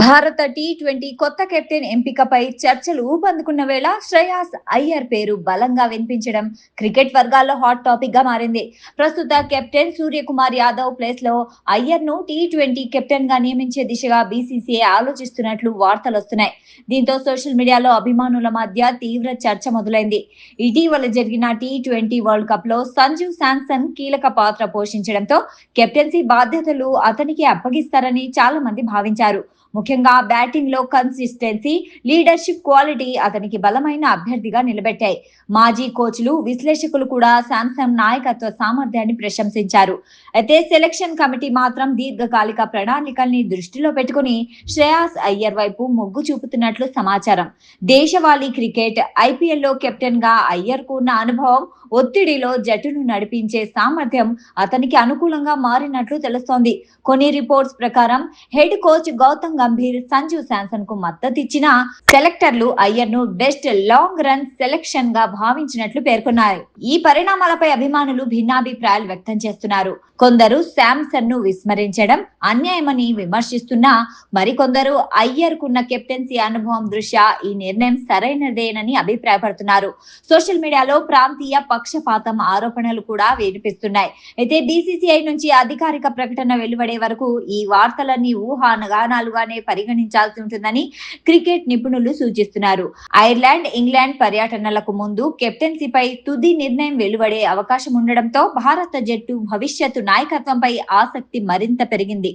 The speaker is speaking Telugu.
భారత టీ20 కొత్త కెప్టెన్ ఎంపికపై చర్చలు ఊపందుకున్న వేళ శ్రేయాస్ అయ్యర్ పేరు బలంగా వినిపించడం క్రికెట్ వర్గాల్లో హాట్ టాపిక్ గా మారింది. ప్రస్తుత కెప్టెన్ సూర్యకుమార్ యాదవ్ ప్లేస్ లో అయ్యర్ ను టీ20 కెప్టెన్ గా నియమించే దిశగా బీసీసీఐ ఆలోచిస్తున్నట్లు వార్తలు వస్తున్నాయి. దీంతో సోషల్ మీడియాలో అభిమానుల మధ్య తీవ్ర చర్చ మొదలైంది. ఇటీవల జరిగిన టీ20 వరల్డ్ కప్ లో సంజు శాంసన్ కీలక పాత్ర పోషించడంతో కెప్టెన్సీ బాధ్యతలు అతనికి అప్పగిస్తారని చాలా మంది భావించారు. ముఖ్యంగా బ్యాటింగ్ లో కన్సిస్టెన్సీ, లీడర్షిప్ క్వాలిటీ అతనికి బలమైన అభ్యర్థిగా నిలబెట్టాయి. మాజీ కోచ్లు, విశ్లేషకులు కూడా శాంసన్ నాయకత్వ సామర్థ్యాన్ని ప్రశంసించారు. అయితే సెలక్షన్ కమిటీ మాత్రం దీర్ఘకాలిక ప్రణాళికల్ని దృష్టిలో పెట్టుకుని శ్రేయాస్ అయ్యర్ వైపు మొగ్గు చూపుతున్నట్లు సమాచారం. దేశవాళీ క్రికెట్, ఐపీఎల్లో కెప్టెన్ గా అయ్యర్ కు ఉన్న అనుభవం, ఒత్తిడిలో జట్టును నడిపించే సామర్థ్యం అతనికి అనుకూలంగా మారినట్లు తెలుస్తోంది. కొన్ని రిపోర్ట్స్ ప్రకారం హెడ్ కోచ్ గౌతమ్ గంభీర్ సంజు శాంసన్ కు మద్దతిచ్చిన సెలెక్టర్లు అయ్యర్ ను బెస్ట్ లాంగ్ రన్ సెలెక్షన్ గా భావించినట్లు పేర్కొన్నారు. ఈ పరిణామాలపై అభిమానులు భిన్నాభిప్రాయాలు వ్యక్తం చేస్తున్నారు. కొందరు శాంసన్ ను విస్మరించడం అన్యాయమని విమర్శిస్తున్నా, మరికొందరు అయ్యర్ కున్న కెప్టెన్సీ అనుభవం దృష్ట్యా ఈ నిర్ణయం సరైనదేనని అభిప్రాయపడుతున్నారు. సోషల్ మీడియాలో ప్రాంతీయ పక్షపాతం ఆరోపణలు కూడా వినిపిస్తున్నాయి. అయితే బీసీసీఐ నుంచి అధికారిక ప్రకటన వెలువడే వరకు ఈ వార్తలన్నీ ఊహాగానాలుగానే పరిగణించాల్సి ఉంటుందని క్రికెట్ నిపుణులు సూచిస్తున్నారు. ఐర్లాండ్, ఇంగ్లాండ్ పర్యటనలకు ముందు కెప్టెన్సీపై తుది నిర్ణయం వెలువడే అవకాశం ఉండడంతో భారత జట్టు భవిష్యత్తు నాయకత్వంపై ఆసక్తి మరింత పెరిగింది.